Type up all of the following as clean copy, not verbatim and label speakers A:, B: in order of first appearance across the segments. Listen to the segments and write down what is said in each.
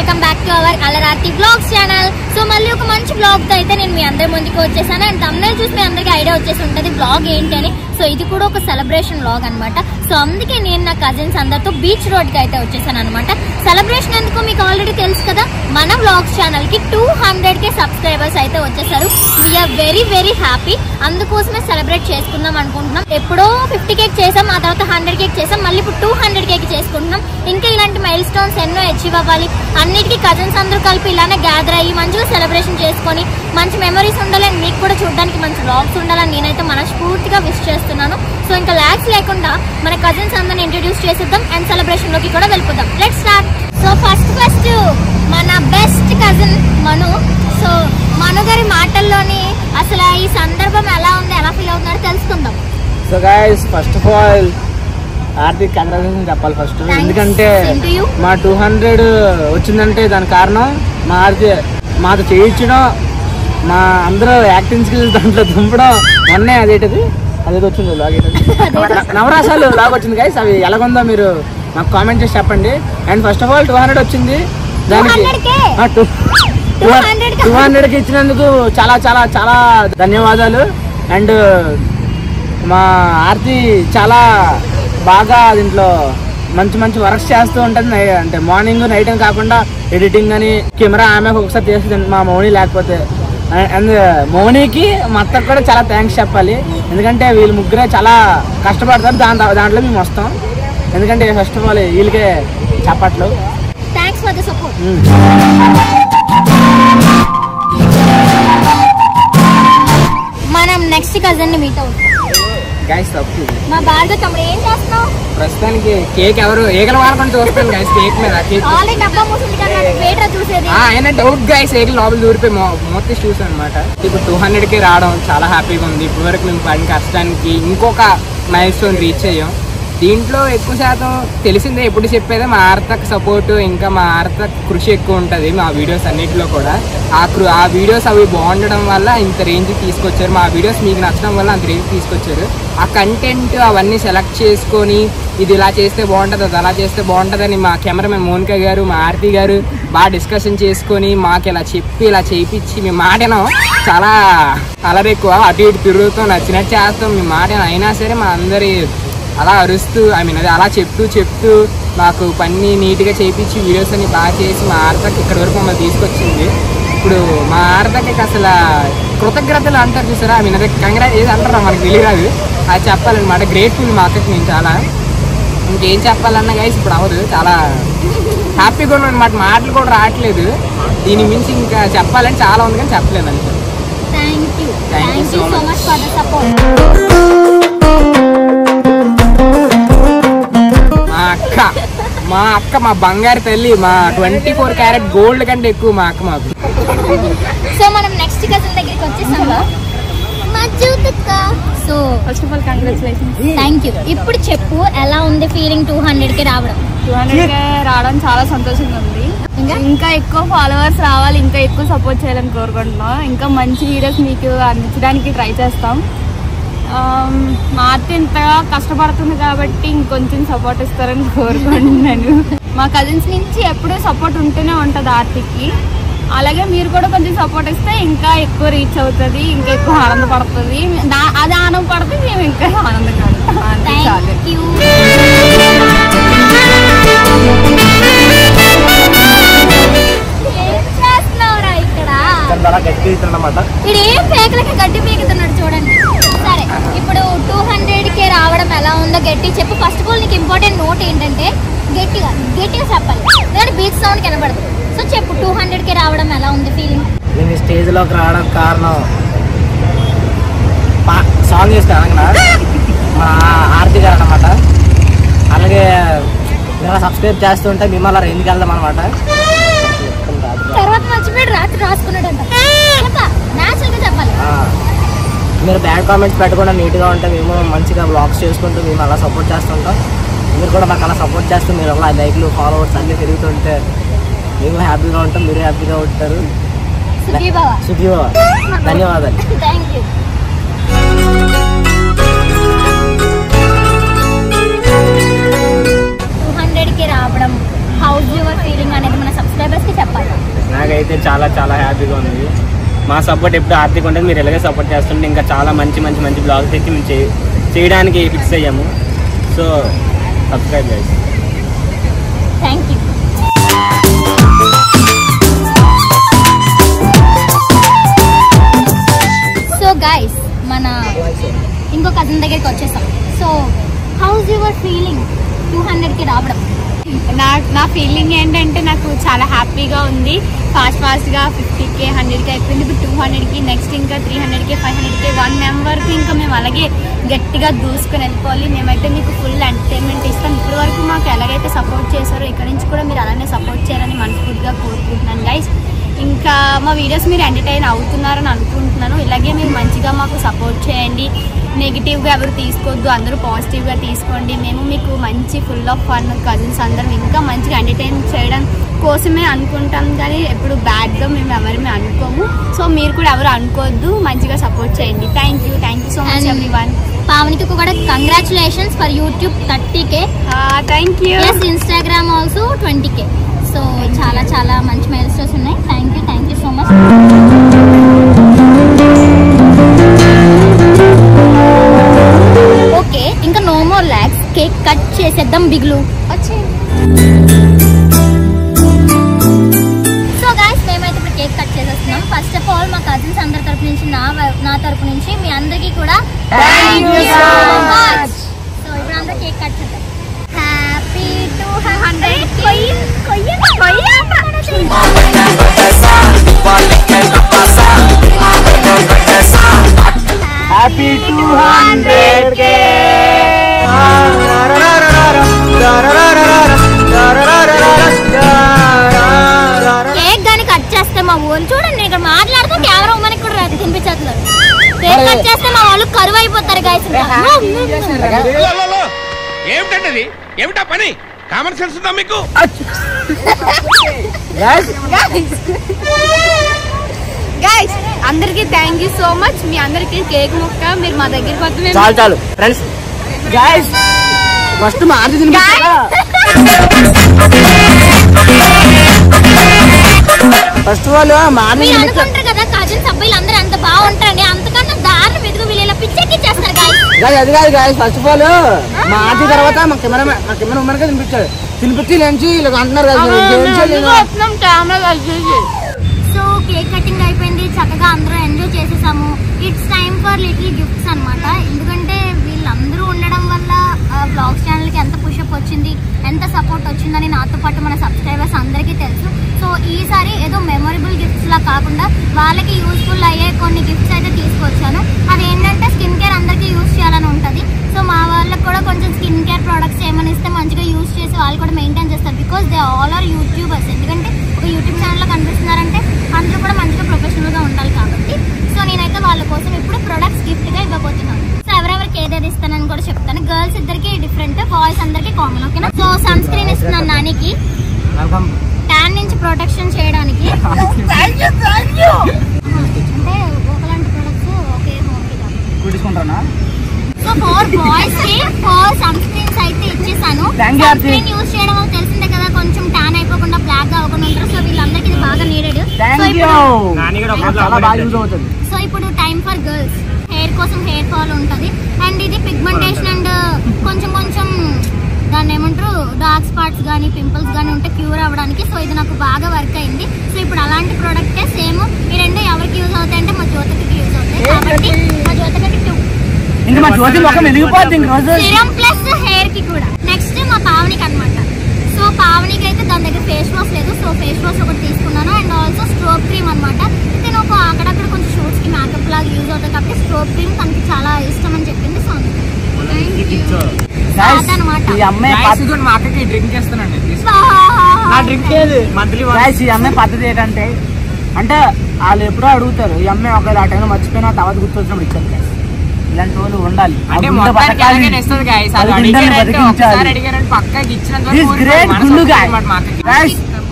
A: Welcome back to our అలరాతి blogs channel. So మళ్ళీ ఒక మంచి బ్లాగ్ తో అయితే నేను మీ అందరి ముందుకు వచ్చేసాను. అండ్ తమ్మునేల్ చూసి మీ అందరికి ఐడియా వచ్చేసి ఉంటది బ్లాగ్ ఏంటి అని. సో ఇది కూడా ఒక సెలబ్రేషన్ బ్లాగ్ అనమాట. సో అందుకే నేను నా కజిన్స్ అందరితో బీచ్ రోడ్ కి అయితే వచ్చేసాను అనమాట. సెలబ్రేషన్ ఎందుకు మీకు ఆల్రెడీ తెలుసు కదా, మన బ్లాగ్స్ ఛానల్ కి 200K సబ్స్క్రైబర్స్ అయితే వచ్చేసారు. We're very very happy. అందుకోసమే సెలబ్రేట్ చేసుకుందాం అనుకుంటున్నాం. ఎప్పుడో 50K చేసాం, ఆ తర్వాత 100K చేసాం, మళ్ళీ ఇప్పుడు 200K చేసుకుంటున్నాం. ఇంకా ఇలాంటి మైల్ స్టోన్స్ ఎన్నో అచీవ్ అవ్వాలి. అన్నిటికీ కజిన్స్ అందరూ కలిపి ఇలానే గ్యాదర్ అయ్యి మంచిగా సెలబ్రేషన్ చేసుకొని మంచి మెమరీస్ ఉండాలని, మీకు కూడా చూడడానికి మంచి వ్లాగ్స్ ఉండాలని నేనైతే మనస్ఫూర్తిగా విష్ చేస్తున్నాను. సో ఇంకా లాగ్స్ లేకుండా మన కజిన్స్ అందరిని ఇంట్రడ్యూస్ చేసేద్దాం అండ్ సెలబ్రేషన్ లోకి కూడా వెళ్ళిపోదాం. Let's start. సో ఫస్ట్ మన బెస్ట్ కజిన్ మను. సో మను గారి మాటల్లోని అసలు ఈ సందర్భం ఎలా ఉంది, ఎలా ఫీల్ అవుతున్నారో తెలుసుకుందాం.
B: So guys, first of all Aarthik congratulation చెప్పాలి ఫస్ట్. ఎందుకంటే మా 200 వచ్చిందంటే దాని కారణం మా మాతో చేయించడం, మా అందరూ యాక్టింగ్ స్కిల్స్ దాంట్లో దుంపడం. మొన్నే అదేదో వచ్చింది నవరాసాలు లాగా వచ్చింది గైస్. అవి ఎలాగుందో మీరు నాకు కామెంట్ చేసి చెప్పండి. అండ్ ఫస్ట్ ఆఫ్ ఆల్ 200 వచ్చింది, దానికి 200కి ఇచ్చినందుకు చాలా చాలా చాలా ధన్యవాదాలు. అండ్ మా ఆర్తి చాలా బాగా దీంట్లో మంచి మంచి వర్క్స్ చేస్తూ ఉంటుంది. అంటే మార్నింగ్ నైట్ అని కాకుండా ఎడిటింగ్ అని కెమెరా ఆమె ఒకసారి చేస్తుంది, మా మౌని లేకపోతే. అండ్ మౌనికి మా అత్తకు కూడా చాలా థ్యాంక్స్ చెప్పాలి. ఎందుకంటే వీళ్ళు ముగ్గురే చాలా కష్టపడతారు, దాంట్లో మేము వస్తాం. ఎందుకంటే ఫస్ట్ ఆఫ్ ఆల్ వీళ్ళకే చెప్పట్లు.
A: Thanks for the support. మనం నెక్స్ట్ కజిన్ ని మీట్ అవుతాం.
B: గైస్ తప్పు
A: మా బాగా తమ్ముడు ఏం చేస్తున్నావు?
B: ప్రస్తుతానికి కేక్ ఎవరు ఏకల వాడుకొని చూస్తాను గైస్. కేక్ మీద కేక్
A: ఆల్రెడీ డబ్బా మూసింది కదా, వేటర్ చూసేది.
B: ఆయన డౌట్ గైస్, ఏకల లోపల దూరిపోయి మొత్తం చూసాను అనమాట. ఇప్పుడు 200K రావడం చాలా హ్యాపీగా ఉంది. ఇప్పటి వరకు మేము పడిన కష్టానికి ఇంకొక మైల్ స్టోన్ రీచ్ అయ్యాం. దీంట్లో ఎక్కువ శాతం తెలిసిందే, ఎప్పుడు చెప్పేదే మా ఆర్తక్ సపోర్ట్, ఇంకా మా ఆర్తక్ కృషి ఎక్కువ ఉంటుంది మా వీడియోస్ అన్నిటిలో కూడా. ఆ వీడియోస్ అవి బాగుండడం వల్ల ఇంత రేంజ్కి తీసుకొచ్చారు. మా వీడియోస్ మీకు నచ్చడం వల్ల అంత రేంజ్ తీసుకొచ్చారు. ఆ కంటెంట్ అవన్నీ సెలెక్ట్ చేసుకొని ఇది ఇలా చేస్తే బాగుంటుంది, అది అలా చేస్తే బాగుంటుంది అని మా కెమెరామెన్ మోనికా గారు, మా ఆర్తి గారు బాగా డిస్కషన్ చేసుకొని మాకు ఇలా చెప్పి ఇలా చేయించి మేము మాటనం చాలా అలరెక్కువ అటు ఇటు తిరుగుతాం, నచ్చినట్టు చేస్తాం. మేము మాటనం అయినా సరే మా అందరి అలా అరుస్తూ అది అలా చెప్తూ మాకు పని నీట్గా చేయించి వీడియోస్ అన్ని బాగా చేసి మా ఆర్తకి ఇక్కడి వరకు మమ్మల్ని తీసుకొచ్చింది. ఇప్పుడు మా ఆర్తకి అసలు కృతజ్ఞతలు అంటారు చూసారా, అదే ఏది అంటారా మనకు తెలియదు, అది చెప్పాలన్నమాట. గ్రేట్ఫుల్ మా అక్కకి నేను చాలా. ఇంకేం చెప్పాలన్నా గైస్ ఇప్పుడు అవ్వదు, చాలా హ్యాపీగా ఉన్నాను అనమాట. మాటలు కూడా రావట్లేదు, దీని మించి ఇంకా చెప్పాలని చాలా ఉంది కానీ చెప్పలేదు అంతే.
A: Thank you so much for the support.
B: మా అక్క మా బంగారు తల్లి, మా 24 క్యారెట్ గోల్డ్ కంటే ఎక్కువ మా అక్క మాకు.
A: సో మనం నెక్స్ట్ కజిన్ దగ్గరికి వచ్చేసాం. So first of all congratulations. Thank you. ఇప్పుడు చెప్పు, ఎలా ఉంది ఫీలింగ్ 200K రావడం?
C: 200K రావడం చాలా సంతోషంగా ఉంది. ఇంకా ఎక్కువ ఫాలోవర్స్ రావాలి, ఇంకా ఎక్కువ సపోర్ట్ చేయాలని కోరుకుంటున్నాం. ఇంకా మంచి వీడియోస్ మీకు అందించడానికి ట్రై చేస్తాం. మా అత్త ఇంతగా కష్టపడుతుంది కాబట్టి ఇంకొంచెం సపోర్ట్ ఇస్తారని కోరుకుంటున్నాను. మా కజిన్స్ నుంచి ఎప్పుడూ సపోర్ట్ ఉంటూనే ఉంటుంది ఆర్తికి. అలాగే మీరు కూడా కొంచెం సపోర్ట్ ఇస్తే ఇంకా ఎక్కువ రీచ్ అవుతుంది, ఇంకా ఎక్కువ ఆనందపడుతుంది. అది ఆనందపడితే మేము ఇంకా ఆనందంగా
A: గడ్డి పీకుతున్నాడు చూడండి. సరే, ఇప్పుడు 200K రావడం ఎలా ఉందో గట్టి చెప్పు. ఫస్ట్ ఆఫ్ ఆల్ నీకు ఇంపార్టెంట్ నోట్ ఏంటంటే గట్టిగా చెప్పాలి, ఎందుకంటే బీచ్ సౌండ్ కనబడదు. సో చెప్పు, 200K రావడం ఎలా ఉంది ఫీలింగ్?
B: నేను స్టేజ్ లోకి రావడం కారణం సాంగ్ చేస్తాను మా ఆర్తి గారు అనమాట. అలాగే ఇలా సబ్స్క్రైబ్ చేస్తుంటే మేము అలా రేంజ్కి వెళ్దాం అనమాట.
A: తర్వాత మర్చిపోయాడు, రాత్రి రాసుకున్నాడంట. న్యాచురల్గా చెప్పాలి.
B: మీరు బ్యాడ్ కామెంట్స్ పెట్టకుండా నీట్గా ఉంటే మేము మంచిగా బ్లాగ్స్ చేసుకుంటూ మేము అలా సపోర్ట్ చేస్తుంటాం. మీరు కూడా మాకు అలా సపోర్ట్ చేస్తూ మీరు అలా లైక్లు ఫాలోవర్స్ అన్నీ తిరుగుతుంటే మేము హ్యాపీగా ఉంటాం, మీరు హ్యాపీగా ఉంటారు. సుఖీభవ. ధన్యవాదాలు.
A: Thank you. 200K రావడం, హౌస్ యువర్ ఫీలింగ్ అనేది మన సబ్స్క్రైబర్స్ కి చెప్పాలి?
D: నాకైతే చాలా చాలా హ్యాపీగా ఉంది. మా సపోర్ట్ ఎప్పుడు ఆర్థిక ఉంటుంది, మీరు ఎలాగే సపోర్ట్ చేస్తుంటే ఇంకా చాలా మంచి మంచి మంచి బ్లాగ్స్ తెచ్చి మేము చేయడానికి ఫిక్స్ అయ్యాము. So subscribe guys.
A: Thank you. So guys మన ఇంకో కజిన్ దగ్గరికి వచ్చేసాం. సో హౌస్ యువర్ ఫీలింగ్ 200కి రావడం?
C: నా ఫీలింగ్ ఏంటంటే నాకు చాలా హ్యాపీగా ఉంది. ఫాస్ట్గా 50K 100K అయిపోయింది. ఇప్పుడు 200కి, నెక్స్ట్ ఇంకా 300K 500K 1 మెంబర్కి ఇంకా మేము అలాగే గట్టిగా దూసుకొని వెళ్ళిపోవాలి. మేమైతే మీకు ఫుల్ ఎంటర్టైన్మెంట్ ఇస్తాం. ఇప్పటి వరకు మాకు ఎలాగైతే సపోర్ట్ చేశారో ఇక్కడ నుంచి కూడా మీరు అలానే సపోర్ట్ చేయాలని మనస్ఫూర్తిగా కోరుకుంటున్నాను గైస్. ఇంకా మా వీడియోస్ మీరు ఎంటర్టైన్ అవుతున్నారని అనుకుంటున్నాను. ఇలాగే మీరు మంచిగా మాకు సపోర్ట్ చేయండి. నెగిటివ్గా ఎవరు తీసుకోవద్దు, అందరూ పాజిటివ్గా తీసుకోండి. మేము మీకు మంచి ఫుల్ ఆఫ్ ఫన్ కజిన్స్ అందరం ఇంకా మంచిగా ఎంటర్టైన్ చేయడం కోసమే అనుకుంటాం, కానీ ఎప్పుడు బ్యాడ్గా మేము ఎవరిమే అనుకోము. సో మీరు కూడా ఎవరు అనుకోవద్దు, మంచిగా సపోర్ట్ చేయండి. Thank you so much everyone.
A: పావనికి కూడా congratulations for YouTube 30K.
C: Thank you.
A: Plus Instagram also 20K. So చాలా చాలా మంచి మైల్స్టోన్స్ ఉన్నాయి. Thank you so much. Okay, ఇంకా no more lags, cake cut చేసేద్దాం. బిగ్లు వచ్చే. సో గైస్ మేమైతే ఇప్పుడు కేక్ కట్ చేసేస్తున్నాం. ఫస్ట్ ఆఫ్ ఆల్ మా కజిన్స్ అందరి తరపు నుంచి, నా తరపు నుంచి మీ అందరికీ కూడా thank you so much. So ఇప్పుడు అందరూ కేక్ కట్ చేద్దాం. Happy 200K.
D: Happy 200K.
A: Cake గాని కట్ చేస్తే మా ఊరు చూడండి, ఇక్కడ మాట్లాడుతూ కెమెరా ఉమ్మనికి కూడా తినిపించట్లేదు. కేక్ కట్ చేస్తే మా వాళ్ళు కరువు అయిపోతారు గైస్.
E: ఏమిటండి, ఏమిటా పని? కామన్ సెన్స్ ఉందా మీకు?
C: గైస్ అందరికి థ్యాంక్ యూ సో మచ్. మీ అందరికి కేక్ ముక్క మీరు మా దగ్గరికి వద్దు.
D: చాలు ఫ్రెండ్స్. గైస్ ఫస్ట్ మార్చి ఫస్ట్ వాళ్ళు
A: మీరు అనుకుంటారు కదా కజిన్స్ అబ్బాయిలు అందరూ ఎంత బాగుంటారని, అంతకన్నా దారుణ వెతుకు వీళ్ళు పిచ్చెక్కి చేస్తారు గైస్.
D: అది కాదు గైస్, ఫస్ట్ ఆఫ్ ఆల్ మార్చి తర్వాత మా కెమెరా ఉమ్మరికే తినిపించి లేచి ఇలా అంటున్నారు కదా.
A: సో కేక్ కటింగ్ అయిపోయింది, చక్కగా అందరూ ఎంజాయ్ చేసేసాము. It's time for little gifts అనమాట. ఎందుకంటే వీళ్ళందరూ ఉండడం వల్ల బ్లాగ్స్ ఛానల్కి ఎంత పుషప్ వచ్చింది, ఎంత సపోర్ట్ వచ్చిందని నాతో పాటు మన సబ్స్క్రైబర్స్ అందరికీ తెలుసు. సో ఈసారి ఏదో మెమొరబుల్ గిఫ్ట్స్ లా కాకుండా వాళ్ళకి యూస్ఫుల్ అయ్యే కొన్ని గిఫ్ట్స్ అయితే తీసుకొచ్చాను. అది ఏంటంటే స్కిన్ కేర్ అందరికీ యూజ్ చేయాలని ఉంటుంది. సో మా వాళ్ళకి కూడా కొంచెం స్కిన్ కేర్ ప్రోడక్ట్స్ ఏమైనా ఇస్తే మంచిగా యూజ్ చేసి వాళ్ళు కూడా మెయింటైన్ చేస్తారు. Because they all are YouTubers. ఎందుకంటే ఒక యూట్యూబ్ ఛానల్లో కనిపిస్తున్నారంటే అందరూ కూడా మంచిగా ప్రొఫెషనల్గా ఉండాలి కాబట్టి. సో నేనైతే వాళ్ళ కోసం ఇప్పుడు ప్రొడక్ట్స్ గిఫ్ట్గా ఇవ్వబోతున్నాను. సో ఎవరెవరికి ఏదేది ఇస్తానని కూడా చెప్తాను. గర్ల్స్ ఇద్దరికి డిఫరెంట్, బాయ్స్ అందరికి కామన్. ఓకేనా? సో సన్ స్క్రీన్ ఇస్తున్నాను నానికి, ట్యాన్ నుంచి ప్రొటెక్షన్ చేయడానికి. అంటే ఒకలాంటి ప్రొడక్ట్స్ ఒకే హోమ్. సో ఫోర్ బాయ్స్ కి 4 సన్ స్క్రీన్స్ అయితే ఇచ్చేసాను. సన్ స్క్రీన్ యూజ్ చేయడం వల్ల తెలిసిందే కదా, కొంచెం ట్యాన్ అయిపోకుండా బ్లాక్ గా అవ్వకుండా ఉంటారు. సో వీళ్ళందరికీ ఇది బాగా నీడెడ్. సో ఇప్పుడు టైం ఫర్ గర్ల్స్. హెయిర్ కోసం హెయిర్ ఫాల్ ఉంటుంది, అండ్ ఇది పిగ్మెంటేషన్ అండ్ కొంచెం దాన్ని ఏమంటారు డార్క్ స్పాట్స్ కానీ పింపుల్స్ కానీ ఉంటే క్యూర్ అవ్వడానికి. సో ఇది నాకు బాగా వర్క్ అయింది. సో ఇప్పుడు అలాంటి ప్రోడక్టే సేమ్. ఈ రెండు ఎవరికి యూజ్ అవుతాయి అంటే మా జ్యోతికి యూజ్ అవుతాయి కాబట్టి మా జ్యోతికి 2 సిరం ప్లస్ హెయిర్ కి కూడా. నెక్స్ట్ మా పావనికి అనమాట. సో పావనికి అయితే దాని దగ్గర ఫేస్ వాష్ లేదు. సో ఫేస్ వాష్ ఒకటి తీసుకున్నాను, అండ్ ఆల్సో స్ట్రోక్ క్రీమ్ అనమాట. ఇది నాకు అక్కడక్కడ కొంచెం షూట్స్ కి మేకప్ లాగా యూజ్ అవుతాయి కాబట్టి స్ట్రోక్ క్రీమ్ తనకి చాలా ఇష్టం అని చెప్పింది. సో
B: ఈ అమ్మాయి డ్రింక్ చేస్తానండి.
D: ఈ అమ్మాయి పద్ధతి ఏంటంటే, అంటే వాళ్ళు ఎప్పుడో అడుగుతారు, ఈ అమ్మాయి ఒకవేళ ఆ టైంలో మర్చిపోయినా తర్వాత గుర్తొచ్చినప్పుడు ఇచ్చారు. ఇలాంటి వాళ్ళు ఉండాలి.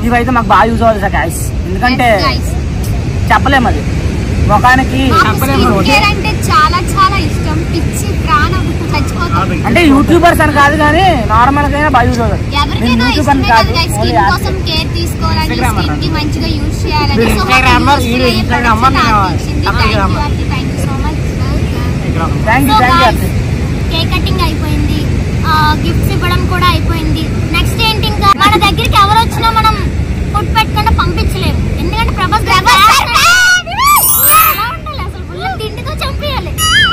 D: ఇవైతే మాకు బాగా యూజ్ అవ్వాలి సార్ గాయస్. ఎందుకంటే చెప్పలేము, అది ముఖానికి
C: అంటే చాలా చాలా ఇష్టం.
A: పిచ్చి ప్రాణం చచ్చిపోతాం.
B: అంటే యూట్యూబర్స్ అని కాదు కానీ నార్మల్ గా
A: ఎవరికైనా ఇష్టమే కదా గైస్, స్కిన్ కోసం కేర్ తీసుకోవాలని, స్కిన్ కి మంచిగా యూజ్ చేయాలని. సో కేక్ కటింగ్ అయిపోయింది, గిఫ్ట్స్ ఇవ్వడం కూడా అయిపోయింది. నెక్స్ట్ ఏంటి, ఇంకా మన దగ్గరికి ఎవరు వచ్చినా మనం ఫుడ్ పెట్టకుండా పంపించలేము, ఎందుకంటే ప్రభాస్ అసలు ఫుల్ తిండితో చంపేయాలి.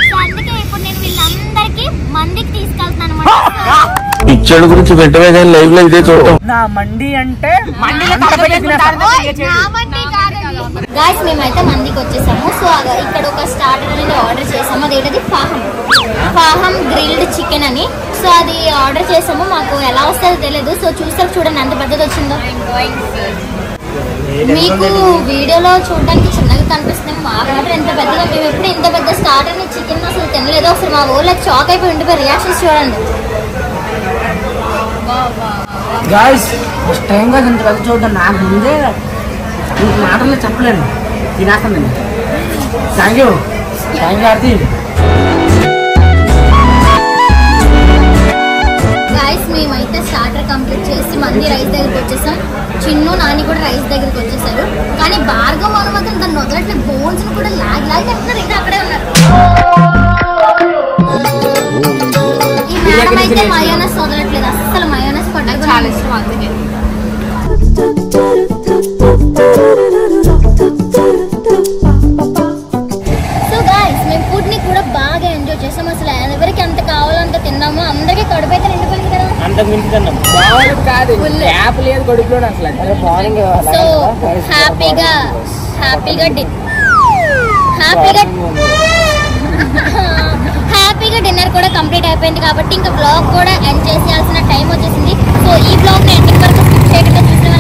A: సో అందుకే ఇప్పుడు నేను వీళ్ళందరికీ మందికి తీసుకెళ్తున్నాను అనమాట.
F: పిక్చర్ గురించి పెట్టవే కానీ లైవ్ లో ఇదే చూడటం.
B: నా మండి అంటే
A: గాయస్ మేమైతే మందికి వచ్చేసాము. సో ఇక్కడ ఒక స్టార్టర్ అనేది ఆర్డర్ చేసాము, అదేంటది ఫాహం గ్రిల్డ్ చికెన్ అని. సో అది ఆర్డర్ చేసాము, మాకు ఎలా వస్తుందో తెలియదు. సో చూస్తారు చూడండి ఎంత పెద్దది వచ్చిందో. మీకు వీడియోలో చూడడానికి చిన్నగా కనిపిస్తుంది, మా ఆర్డర్ ఎంత పెద్దగా. మేము ఎప్పుడు ఇంత పెద్ద స్టార్టర్ ని చికెన్ అసలు తినలేదు. అసలు మా ఊళ్ళో షాక్ అయిపోయి ఉండిపోయి రియాక్షన్స్ చూడండి.
B: గాయ్స్ ఫస్ట్ టైం గా ఇంత పెద్ద చూద్దాం. నాకు ముందే మాటల్లో చెప్పలేను, తినేస్తాను. Thank you Aarti.
A: గాయస్ మేమైతే స్టార్టర్ కంప్లీట్ చేసి మంది రైస్ దగ్గరికి వచ్చేసాం. చిన్ను నాని కూడా రైస్ దగ్గరికి వచ్చేసారు. కానీ భార్గవ్ వాళ్ళు మాత్రం దాన్ని వదలట్లేదు, బోన్స్ కూడా లాగ్ అంటున్నారు, ఇంకా అక్కడే ఉన్నారు. ఈ మేడం అయితే మయోనస్ వదలట్లేదు, అస్సలు మయోనస్ పడ్డారు, చాలా ఇష్టం అందుకే. సో గాయస్ మేము ఫుడ్ ని కూడా బాగా ఎంజాయ్ చేసాం. అసలు ఎవరికి ఎంత కావాలో అంత తిన్నాము, అందరికీ కడుపు అయితే నిండిపోయింది కదా. సో హ్యాపీగా డిన్నర్ కూడా కంప్లీట్ అయిపోయింది కాబట్టి ఇంకా బ్లాగ్ కూడా ఎండ్ చేసేయాల్సిన టైం వచ్చేసింది. సో ఈ బ్లాగ్ ని ఎండింగ్ వరకు స్కిప్ చేయకుండా చూసిన